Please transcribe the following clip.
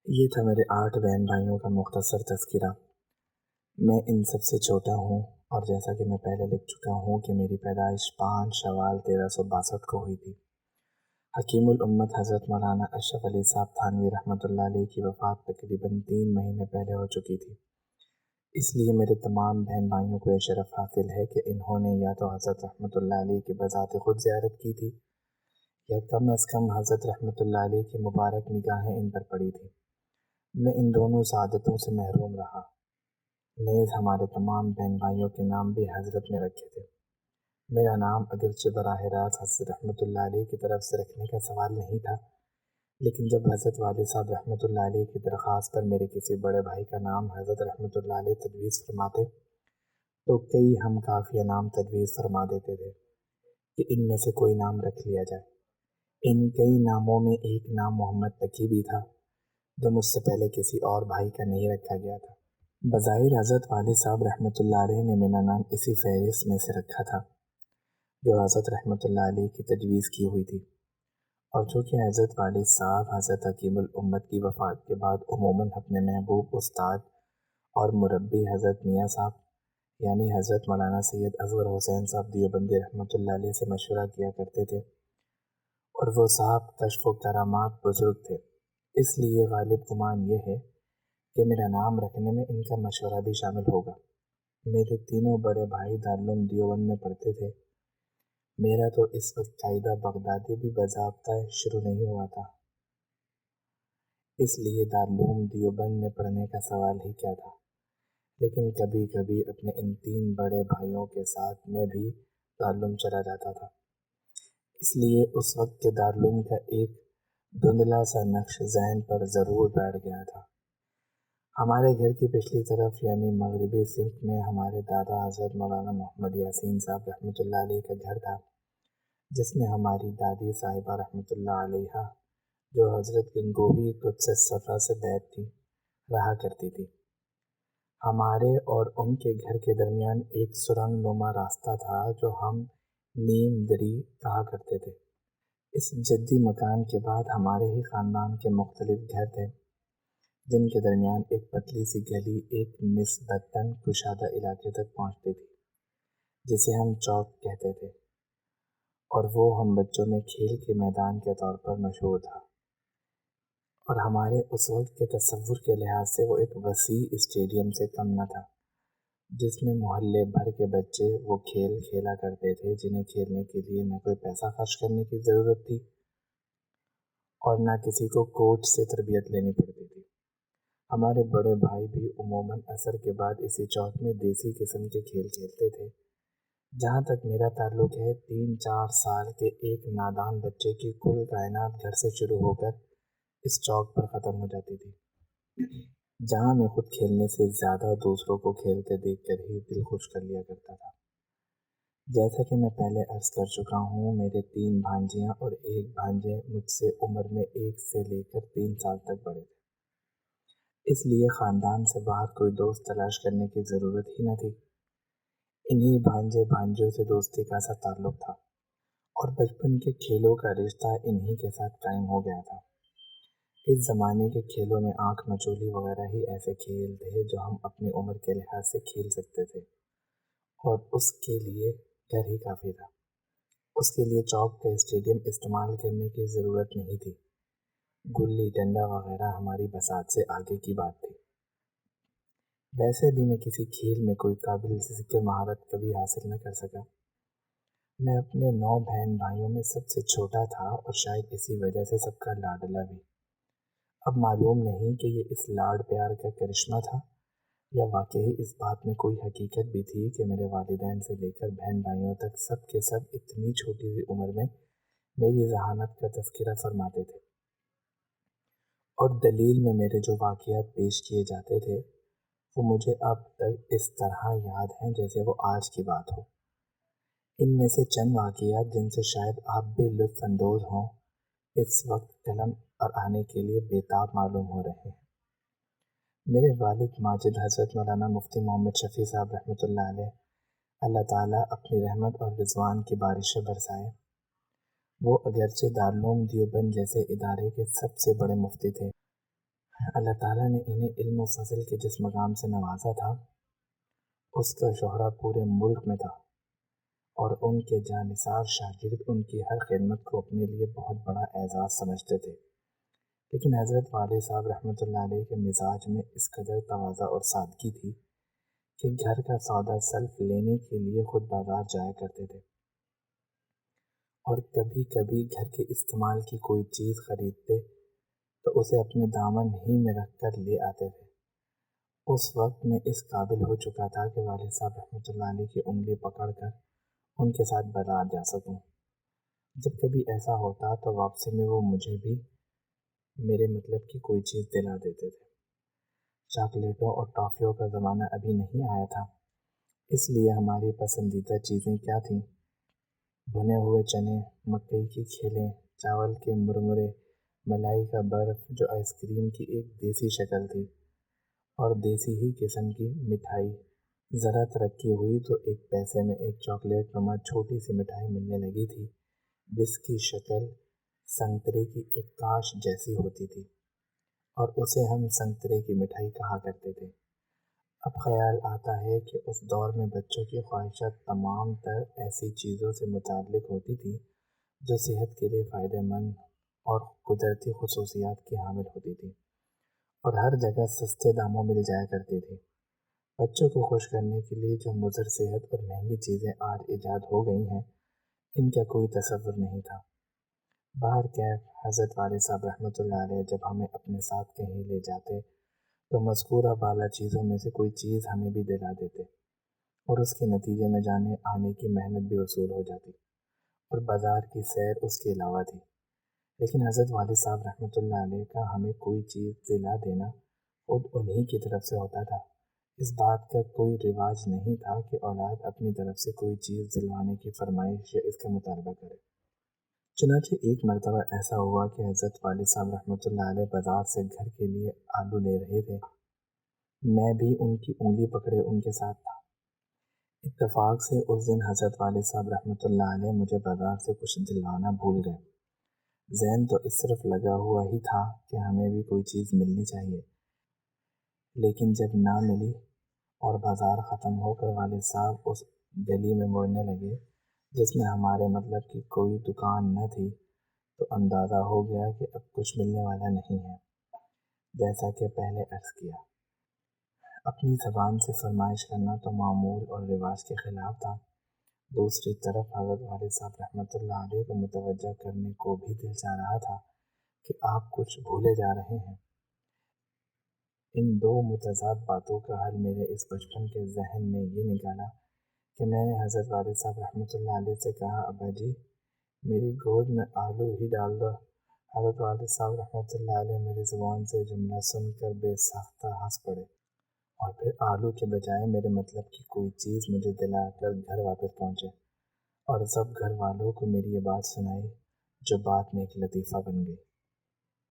یہ تھا میرے 8 بہن بھائیوں کا مختصر تذکرہ۔ میں ان سب سے چھوٹا ہوں، اور جیسا کہ میں پہلے لکھ چکا ہوں کہ میری پیدائش 5 شوال 1362 کو ہوئی تھی۔ حکیم الامت حضرت مولانا اشرف علی صاحب تھانوی رحمۃ اللہ علیہ کی وفات تقریباً 3 مہینے پہلے ہو چکی تھی۔ اس لیے میرے تمام بہن بھائیوں کو یہ شرف حاصل ہے کہ انہوں نے یا تو حضرت رحمۃ اللہ علیہ کی بذات خود زیارت کی تھی، یا کم از کم حضرت رحمۃ اللہ علیہ کی مبارک نگاہیں ان پر پڑی تھیں۔ میں ان دونوں سعادتوں سے محروم رہا۔ نیز ہمارے تمام بہن بھائیوں کے نام بھی حضرت نے رکھے تھے۔ میرا نام اگرچہ براہ راست حضرت رحمۃ اللہ علیہ کی طرف سے رکھنے کا سوال نہیں تھا، لیکن جب حضرت والد صاحب رحمۃ اللہ علیہ کی درخواست پر میرے کسی بڑے بھائی کا نام حضرت رحمۃ اللہ علیہ تجویز فرماتے تو کئی ہم کافیہ نام تجویز فرما دیتے تھے کہ ان میں سے کوئی نام رکھ لیا جائے۔ ان کئی ناموں میں ایک نام محمد تقی بھی تھا، جو مجھ سے پہلے کسی اور بھائی کا نہیں رکھا گیا تھا۔ بظاہر حضرت والد صاحب رحمۃ اللہ علیہ نے میرا نام اسی فہرست میں سے رکھا تھا جو حضرت رحمۃ اللہ علیہ کی تجویز کی ہوئی تھی، اور چونکہ حضرت والد صاحب حضرت حکیم الامت کی وفات کے بعد عموماً اپنے محبوب استاد اور مربی حضرت میاں صاحب یعنی حضرت مولانا سید اصغر حسین صاحب دیوبندی رحمۃ اللہ علیہ سے مشورہ کیا کرتے تھے، اور وہ صاحب کشف و کرامات بزرگ تھے، اس لیے غالب گمان یہ ہے کہ میرا نام رکھنے میں ان کا مشورہ بھی شامل ہوگا۔ میرے تینوں بڑے بھائی دارالعلوم دیوبند میں پڑھتے تھے۔ میرا تو اس وقت قاعدہ بغدادی بھی باضابطہ شروع نہیں ہوا تھا، اس لیے دارالعلوم دیوبند میں پڑھنے کا سوال ہی کیا تھا، لیکن کبھی کبھی اپنے ان 3 بڑے بھائیوں کے ساتھ میں بھی دارالعلوم چلا جاتا تھا۔ اس لیے اس وقت کے دارالعلوم کا ایک دھندلا سا نقش ذہن پر ضرور بیٹھ گیا تھا۔ ہمارے گھر کی پچھلی طرف یعنی مغربی سمت میں ہمارے دادا حضرت مولانا محمد یاسین صاحب رحمۃ اللہ علیہ کا گھر تھا، جس میں ہماری دادی صاحبہ رحمۃ اللہ علیہ جو حضرت گنگوہی قدس صفا سے بیت تھی رہا کرتی تھی۔ ہمارے اور ان کے گھر کے درمیان ایک سرنگ نما راستہ تھا جو ہم نیم دری کہا کرتے تھے۔ اس جدی مکان کے بعد ہمارے ہی خاندان کے مختلف گھر تھے، جن کے درمیان ایک پتلی سی گلی ایک نسبتاً کشادہ علاقے تک پہنچتی تھی، جسے ہم چوک کہتے تھے، اور وہ ہم بچوں میں کھیل کے میدان کے طور پر مشہور تھا، اور ہمارے اس وقت کے تصور کے لحاظ سے وہ ایک وسیع اسٹیڈیم سے کم نہ تھا، جس میں محلے بھر کے بچے وہ کھیل کھیلا کرتے تھے جنہیں کھیلنے کے لیے نہ کوئی پیسہ خرچ کرنے کی ضرورت تھی اور نہ کسی کو کوچ سے تربیت لینی پڑتی تھی۔ ہمارے بڑے بھائی بھی عموماً عصر کے بعد اسی چوک میں دیسی قسم کے کھیل کھیلتے تھے۔ جہاں تک میرا تعلق ہے، 3-4 سال کے ایک نادان بچے کی کل کائنات گھر سے شروع ہو کر اس چوک پر ختم ہو جاتی تھی، جہاں میں خود کھیلنے سے زیادہ دوسروں کو کھیلتے دیکھ کر ہی دل خوش کر لیا کرتا تھا۔ جیسا کہ میں پہلے عرض کر چکا ہوں، میرے 3 بھانجیاں اور ایک بھانجے مجھ سے عمر میں 1 سے لے کر 3 سال تک بڑے تھے، اس لیے خاندان سے باہر کوئی دوست تلاش کرنے کی ضرورت ہی نہ تھی۔ انہی بھانجے بھانجیوں سے دوستی کا سا تعلق تھا، اور بچپن کے کھیلوں کا رشتہ انہی کے ساتھ قائم ہو گیا تھا۔ اس زمانے کے کھیلوں میں آنکھ مچولی وغیرہ ہی ایسے کھیل تھے جو ہم اپنی عمر کے لحاظ سے کھیل سکتے تھے، اور اس کے لیے گھر ہی کافی تھا۔ اس کے لیے چوک کا اسٹیڈیم استعمال کرنے کی ضرورت نہیں تھی۔ گلی ڈنڈا وغیرہ ہماری بساط سے آگے کی بات تھی۔ ویسے بھی میں کسی کھیل میں کوئی قابل ذکر مہارت کبھی حاصل نہ کر سکا۔ میں اپنے 9 بہن بھائیوں میں سب سے چھوٹا تھا، اور شاید اسی وجہ سے سب کا لاڈلا بھی۔ اب معلوم نہیں کہ یہ اس لاڈ پیار کا کرشمہ تھا، یا واقعی اس بات میں کوئی حقیقت بھی تھی کہ میرے والدین سے لے کر بہن بھائیوں تک سب کے سب اتنی چھوٹی سی عمر میں میری ذہانت کا تذکرہ فرماتے تھے، اور دلیل میں میرے جو واقعات پیش کیے جاتے تھے وہ مجھے اب تک اس طرح یاد ہیں جیسے وہ آج کی بات ہو۔ ان میں سے چند واقعات جن سے شاید آپ بھی لطف اندوز ہوں، اس وقت قلم پر آنے کے لیے بےتاب معلوم ہو رہے ہیں۔ میرے والد ماجد حضرت مولانا مفتی محمد شفیع صاحب رحمۃ اللہ علیہ، اللہ تعالیٰ اپنی رحمت اور رضوان کی بارشیں برسائے، وہ اگرچہ دارالعلوم دیوبند جیسے ادارے کے سب سے بڑے مفتی تھے، اللہ تعالیٰ نے انہیں علم و فضل کے جس مقام سے نوازا تھا اس کا شہرہ پورے ملک میں تھا، اور ان کے جانثار شاگرد ان کی ہر خدمت کو اپنے لیے بہت بڑا اعزاز سمجھتے تھے۔ لیکن حضرت والد صاحب رحمۃ اللہ علیہ کے مزاج میں اس قدر تواضع اور سادگی تھی کہ گھر کا سودا سلف لینے کے لیے خود بازار جایا کرتے تھے، اور کبھی کبھی گھر کے استعمال کی کوئی چیز خریدتے تو اسے اپنے دامن ہی میں رکھ کر لے آتے تھے۔ اس وقت میں اس قابل ہو چکا تھا کہ والد صاحب رحمۃ اللہ علیہ کی انگلی پکڑ کر ان کے ساتھ بازار جا سکوں۔ جب کبھی ایسا ہوتا تو واپسی میں وہ مجھے بھی میرے مطلب کی کوئی چیز دلا دیتے تھے۔ چاکلیٹوں اور ٹافیوں کا زمانہ ابھی نہیں آیا تھا، اس لیے ہماری پسندیدہ چیزیں کیا تھیں؟ بھنے ہوئے چنے، مکئی کی کھیلیں، چاول کے مرمرے، ملائی کا برف جو آئس کریم کی ایک دیسی شکل تھی، اور دیسی ہی قسم کی مٹھائی۔ ذرا ترقی ہوئی تو ایک پیسے میں ایک چاکلیٹ نما چھوٹی سی مٹھائی ملنے لگی تھی جس کی شکل سنترے کی ایک کاش جیسی ہوتی تھی، اور اسے ہم سنترے کی مٹھائی کہا کرتے تھے۔ اب خیال آتا ہے کہ اس دور میں بچوں کی خواہشات تمام تر ایسی چیزوں سے متعلق ہوتی تھی جو صحت کے لیے فائدہ مند اور قدرتی خصوصیات کی حامل ہوتی تھی، اور ہر جگہ سستے داموں مل جایا کرتی تھی۔ بچوں کو خوش کرنے کے لیے جو مضر صحت اور مہنگی چیزیں آج ایجاد ہو گئی ہیں، ان کا کوئی تصور نہیں تھا۔ باہر کیف حضرت والد صاحب رحمۃ اللہ علیہ جب ہمیں اپنے ساتھ کہیں لے جاتے تو مذکورہ بالا چیزوں میں سے کوئی چیز ہمیں بھی دلا دیتے، اور اس کے نتیجے میں جانے آنے کی محنت بھی وصول ہو جاتی، اور بازار کی سیر اس کے علاوہ تھی۔ لیکن حضرت والد صاحب رحمۃ اللہ علیہ کا ہمیں کوئی چیز دلا دینا خود انہی کی طرف سے ہوتا تھا۔ اس بات کا کوئی رواج نہیں تھا کہ اولاد اپنی طرف سے کوئی چیز دلوانے کی فرمائش یا اس کا مطالبہ کرے۔ چنانچہ ایک مرتبہ ایسا ہوا کہ حضرت والد صاحب رحمۃ اللہ علیہ بازار سے گھر کے لیے آلو لے رہے تھے۔ میں بھی ان کی انگلی پکڑے ان کے ساتھ تھا۔ اتفاق سے اس دن حضرت والد صاحب رحمۃ اللہ علیہ مجھے بازار سے کچھ دلوانا بھول گئے۔ ذہن تو اس طرف لگا ہوا ہی تھا کہ ہمیں بھی کوئی چیز ملنی چاہیے، لیکن جب نہ ملی اور بازار ختم ہو کر والد صاحب اس گلی میں مڑنے لگے جس میں ہمارے مطلب کی کوئی دکان نہ تھی، تو اندازہ ہو گیا کہ اب کچھ ملنے والا نہیں ہے۔ جیسا کہ پہلے عرض کیا، اپنی زبان سے فرمائش کرنا تو معمول اور رواج کے خلاف تھا۔ دوسری طرف حضرت والد صاحب رحمۃ اللہ علیہ کو متوجہ کرنے کو بھی دل چاہ رہا تھا کہ آپ کچھ بھولے جا رہے ہیں۔ ان دو متضاد باتوں کا حل میرے اس بچپن کے ذہن نے یہ نکالا کہ میں نے حضرت والد صاحب رحمۃ اللہ علیہ سے کہا، ابا جی میری گود میں آلو ہی ڈال دو۔ حضرت والد صاحب رحمۃ اللہ علیہ میری زبان سے جملہ سن کر بے ساختہ ہنس پڑے، اور پھر آلو کے بجائے میرے مطلب کی کوئی چیز مجھے دلا کر گھر واپس پہنچے، اور سب گھر والوں کو میری یہ بات سنائی جو بعد میں ایک لطیفہ بن گئی۔